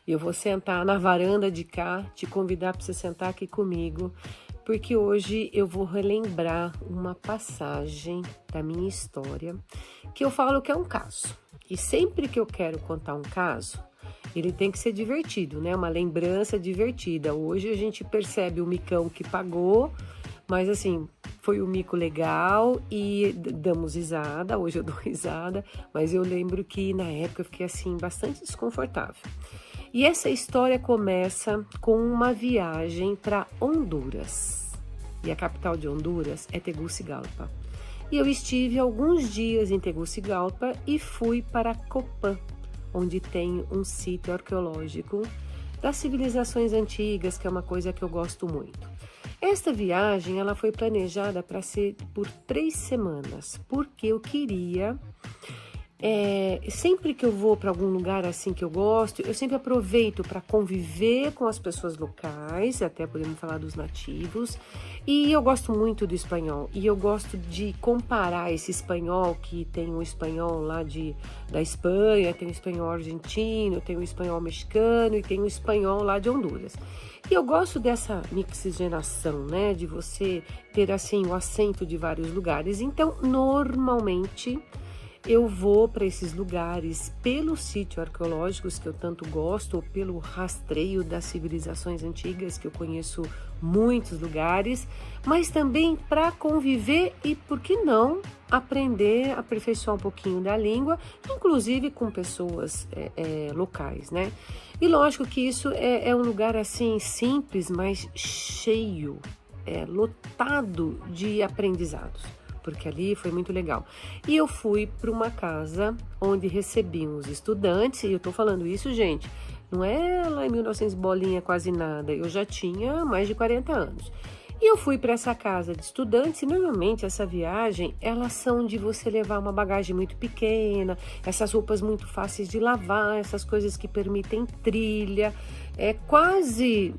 E eu vou sentar na varanda de cá, te convidar para você sentar aqui comigo, porque hoje eu vou relembrar uma passagem da minha história que eu falo que é um caso. E sempre que eu quero contar um caso, ele tem que ser divertido, né? Uma lembrança divertida. Hoje a gente percebe o micão que pagou, mas assim, foi um mico legal e damos risada. Hoje eu dou risada, mas eu lembro que na época eu fiquei assim bastante desconfortável. E essa história começa com uma viagem para Honduras. E a capital de Honduras é Tegucigalpa. E eu estive alguns dias em Tegucigalpa e fui para Copán, onde tem um sítio arqueológico das civilizações antigas, que é uma coisa que eu gosto muito. Esta viagem ela foi planejada para ser por 3 semanas, porque eu queria... sempre que eu vou para algum lugar assim que eu gosto, eu sempre aproveito para conviver com as pessoas locais, até podemos falar dos nativos, e eu gosto muito do espanhol, e eu gosto de comparar esse espanhol, que tem o espanhol lá da Espanha, tem o espanhol argentino, tem o espanhol mexicano e tem o espanhol lá de Honduras. E eu gosto dessa mixigenação, né, de você ter assim o acento de vários lugares. Então, normalmente eu vou para esses lugares pelos sítios arqueológicos que eu tanto gosto, ou pelo rastreio das civilizações antigas, que eu conheço muitos lugares, mas também para conviver e, por que não, aprender, aperfeiçoar um pouquinho da língua, inclusive com pessoas locais, né? E lógico que isso é um lugar assim simples, mas cheio, lotado de aprendizados, porque ali foi muito legal. E eu fui para uma casa onde recebiam os estudantes, e eu tô falando isso, gente, não é lá em 1900 bolinha quase nada, eu já tinha mais de 40 anos. E eu fui para essa casa de estudantes e normalmente essa viagem, elas são de você levar uma bagagem muito pequena, essas roupas muito fáceis de lavar, essas coisas que permitem trilha, quase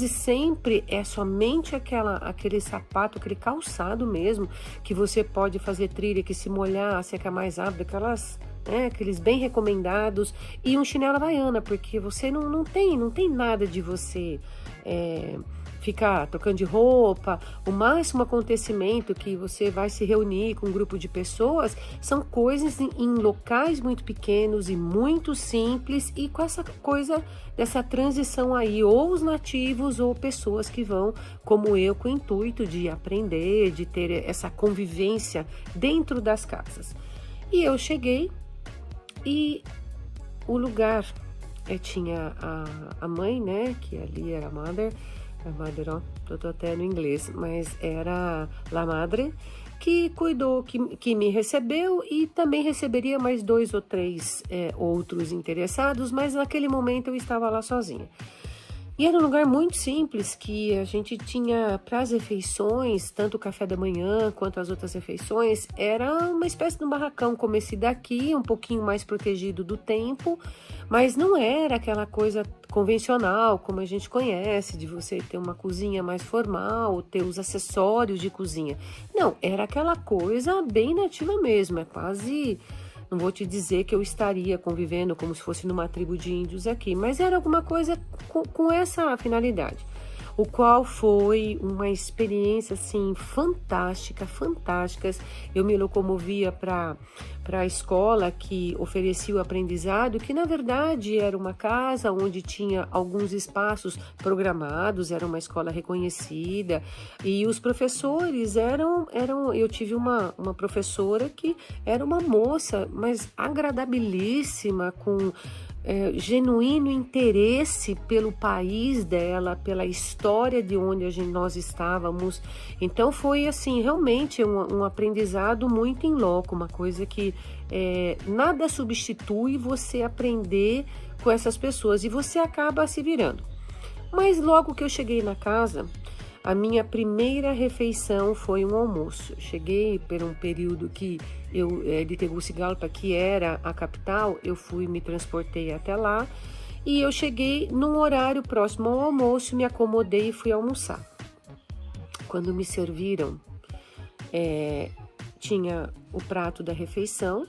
sempre é somente aquele sapato, aquele calçado mesmo, que você pode fazer trilha, que se molhar, seca mais rápido, aqueles bem recomendados, e um chinelo havaiana, porque você não tem nada de você ficar trocando de roupa. O máximo acontecimento que você vai se reunir com um grupo de pessoas são coisas em locais muito pequenos e muito simples, e com essa coisa dessa transição aí, ou os nativos ou pessoas que vão, como eu, com o intuito de aprender, de ter essa convivência dentro das casas. E eu cheguei e o lugar tinha a mãe, né, que ali era a mother, ó, tô até no inglês, mas era la madre, que cuidou, que me recebeu e também receberia mais 2 ou 3 outros interessados, mas naquele momento eu estava lá sozinha. E era um lugar muito simples, que a gente tinha para as refeições, tanto o café da manhã quanto as outras refeições, era uma espécie de um barracão como esse daqui, um pouquinho mais protegido do tempo, mas não era aquela coisa convencional como a gente conhece, de você ter uma cozinha mais formal, ter os acessórios de cozinha. Não, era aquela coisa bem nativa mesmo, quase... Não vou te dizer que eu estaria convivendo como se fosse numa tribo de índios aqui, mas era alguma coisa com essa finalidade. O qual foi uma experiência, assim, fantástica. Eu me locomovia para a escola que oferecia o aprendizado, que na verdade era uma casa onde tinha alguns espaços programados, era uma escola reconhecida, e os professores eu tive uma professora que era uma moça, mas agradabilíssima, com genuíno interesse pelo país dela, pela história de onde nós estávamos. Então foi assim, realmente um aprendizado muito in loco, uma coisa que nada substitui você aprender com essas pessoas, e você acaba se virando. Mas logo que eu cheguei na casa, a minha primeira refeição foi um almoço. Cheguei por um período que de Tegucigalpa, que era a capital, me transportei até lá, e eu cheguei num horário próximo ao almoço, me acomodei e fui almoçar. Quando me serviram, tinha o prato da refeição,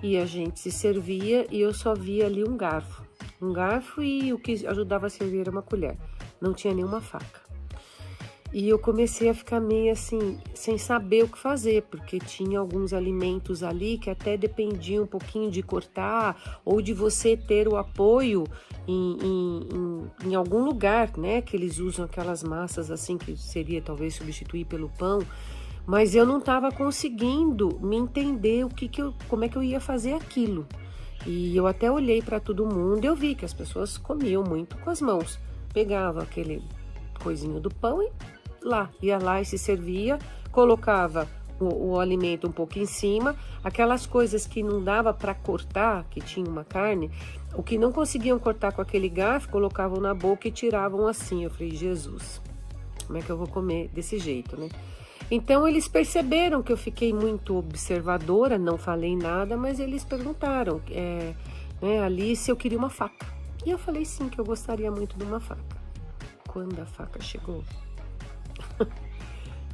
e a gente se servia, e eu só via ali um garfo. um garfo e o que ajudava a servir era uma colher. Não tinha nenhuma faca. E eu comecei a ficar meio assim, sem saber o que fazer, porque tinha alguns alimentos ali que até dependiam um pouquinho de cortar ou de você ter o apoio em algum lugar, né? Que eles usam aquelas massas assim, que seria talvez substituir pelo pão, mas eu não estava conseguindo me entender como é que eu ia fazer aquilo. E eu até olhei para todo mundo e eu vi que as pessoas comiam muito com as mãos. Pegava aquele coisinho do pão e ia lá e se servia, colocava o alimento um pouco em cima, aquelas coisas que não dava para cortar, que tinha uma carne, o que não conseguiam cortar com aquele garfo, colocavam na boca e tiravam assim. Eu falei, Jesus, como é que eu vou comer desse jeito, né? Então eles perceberam que eu fiquei muito observadora, não falei nada, mas eles perguntaram, né, ali se eu queria uma faca. E eu falei sim, que eu gostaria muito de uma faca. Quando a faca chegou,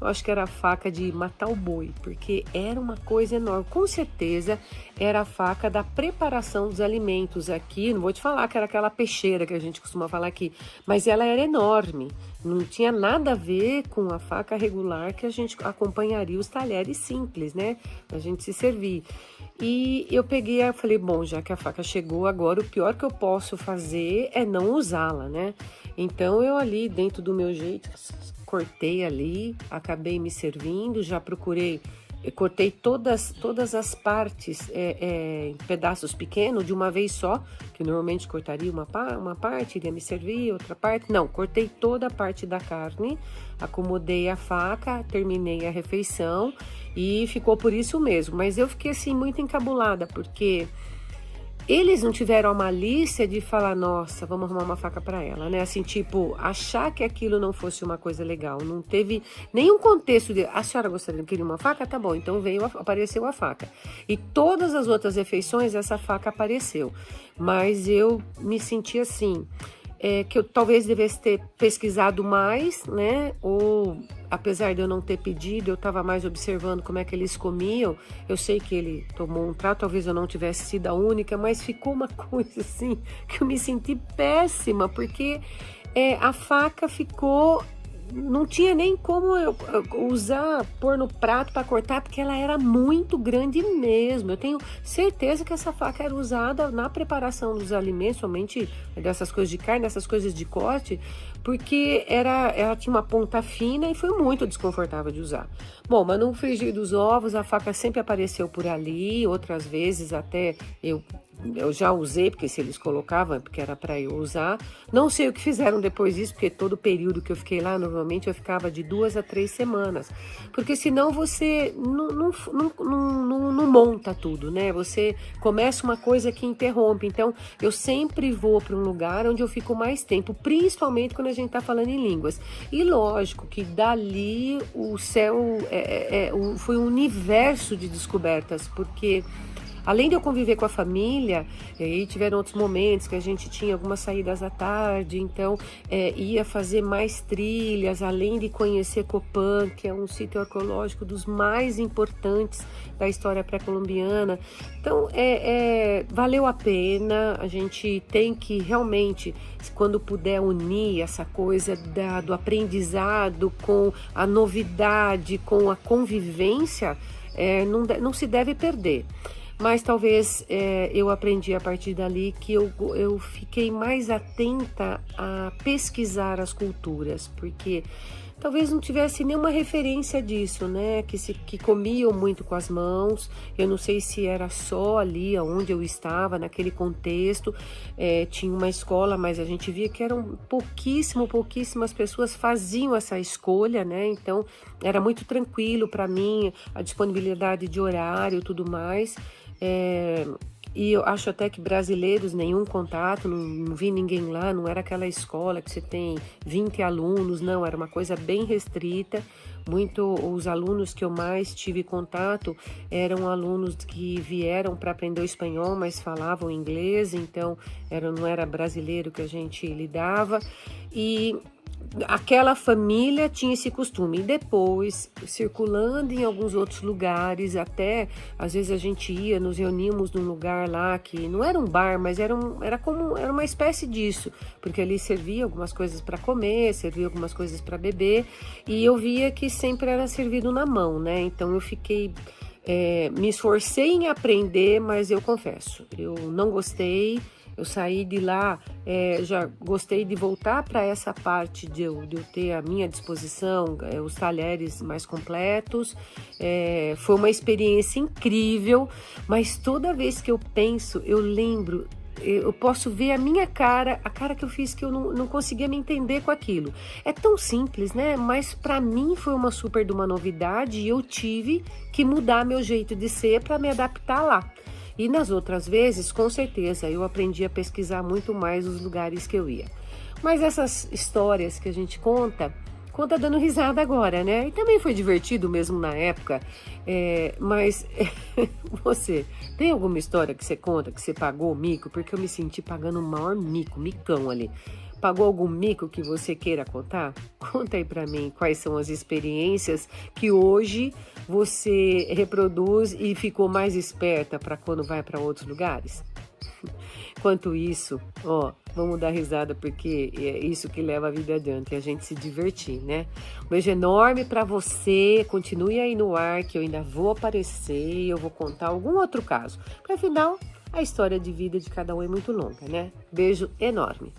eu acho que era a faca de matar o boi, porque era uma coisa enorme. Com certeza era a faca da preparação dos alimentos aqui. Não vou te falar que era aquela peixeira que a gente costuma falar aqui, mas ela era enorme. Não tinha nada a ver com a faca regular que a gente acompanharia os talheres simples, né? A gente se servir. E eu peguei e falei, bom, já que a faca chegou agora, o pior que eu posso fazer é não usá-la, né? Então eu ali, dentro do meu jeito, cortei ali, acabei me servindo, já procurei, cortei todas as partes em pedaços pequenos de uma vez só, que normalmente cortaria uma parte, iria me servir, outra parte. Não, cortei toda a parte da carne, acomodei a faca, terminei a refeição e ficou por isso mesmo. Mas eu fiquei assim muito encabulada, porque eles não tiveram a malícia de falar, nossa, vamos arrumar uma faca para ela, né? Assim, tipo, achar que aquilo não fosse uma coisa legal. Não teve nenhum contexto de, a senhora gostaria de querer uma faca? Tá bom, então apareceu a faca. E todas as outras refeições, essa faca apareceu. Mas eu me senti assim, que eu talvez devesse ter pesquisado mais, né? Ou, apesar de eu não ter pedido, eu estava mais observando como é que eles comiam. Eu sei que ele tomou um prato, talvez eu não tivesse sido a única, mas ficou uma coisa assim, que eu me senti péssima, porque a faca ficou... Não tinha nem como eu usar, pôr no prato para cortar, porque ela era muito grande mesmo. Eu tenho certeza que essa faca era usada na preparação dos alimentos, somente dessas coisas de carne, dessas coisas de corte, porque ela tinha uma ponta fina e foi muito desconfortável de usar. Bom, mas no frigir dos ovos, a faca sempre apareceu por ali, outras vezes até eu já usei, porque se eles colocavam, porque era para eu usar. Não sei o que fizeram depois disso, porque todo o período que eu fiquei lá, normalmente eu ficava de 2 a 3 semanas. Porque senão você não monta tudo, né? Você começa uma coisa que interrompe. Então, eu sempre vou para um lugar onde eu fico mais tempo, principalmente quando a gente está falando em línguas. E lógico que dali o céu foi um universo de descobertas, porque... Além de eu conviver com a família, e aí tiveram outros momentos que a gente tinha algumas saídas à tarde, então ia fazer mais trilhas, além de conhecer Copan, que é um sítio arqueológico dos mais importantes da história pré-colombiana. Então, valeu a pena, a gente tem que realmente, quando puder, unir essa coisa do aprendizado com a novidade, com a convivência, não se deve perder. Mas talvez eu aprendi a partir dali que eu fiquei mais atenta a pesquisar as culturas, porque talvez não tivesse nenhuma referência disso, né? Que comiam muito com as mãos. Eu não sei se era só ali onde eu estava, naquele contexto. Tinha uma escola, mas a gente via que eram pouquíssimas pessoas faziam essa escolha, né? Então era muito tranquilo para mim, a disponibilidade de horário e tudo mais. E eu acho até que brasileiros, nenhum contato, não vi ninguém lá, não era aquela escola que você tem 20 alunos, não, era uma coisa bem restrita. Os alunos que eu mais tive contato eram alunos que vieram para aprender o espanhol, mas falavam inglês, então não era brasileiro que a gente lidava. aquela família tinha esse costume. E depois, circulando em alguns outros lugares, até às vezes a gente ia, nos reuníamos num lugar lá que não era um bar, mas era uma espécie disso, porque ali servia algumas coisas para comer, servia algumas coisas para beber, e eu via que sempre era servido na mão, né? Então eu fiquei me esforcei em aprender, mas eu confesso, eu não gostei. Eu saí de lá, já gostei de voltar para essa parte de eu ter à minha disposição os talheres mais completos. Foi uma experiência incrível, mas toda vez que eu penso, eu lembro, eu posso ver a minha cara, a cara que eu fiz, que eu não conseguia me entender com aquilo. É tão simples, né? Mas para mim foi uma super de uma novidade e eu tive que mudar meu jeito de ser para me adaptar lá. E nas outras vezes, com certeza, eu aprendi a pesquisar muito mais os lugares que eu ia. Mas essas histórias que a gente conta dando risada agora, né? E também foi divertido mesmo na época. Mas você, tem alguma história que você conta que você pagou mico? Porque eu me senti pagando o maior micão ali. Pagou algum mico que você queira contar? Conta aí pra mim quais são as experiências que hoje você reproduz e ficou mais esperta para quando vai para outros lugares. Enquanto isso, vamos dar risada porque é isso que leva a vida adiante, é a gente se divertir, né? Um beijo enorme para você, continue aí no ar que eu ainda vou aparecer e eu vou contar algum outro caso. Porque afinal, a história de vida de cada um é muito longa, né? Beijo enorme.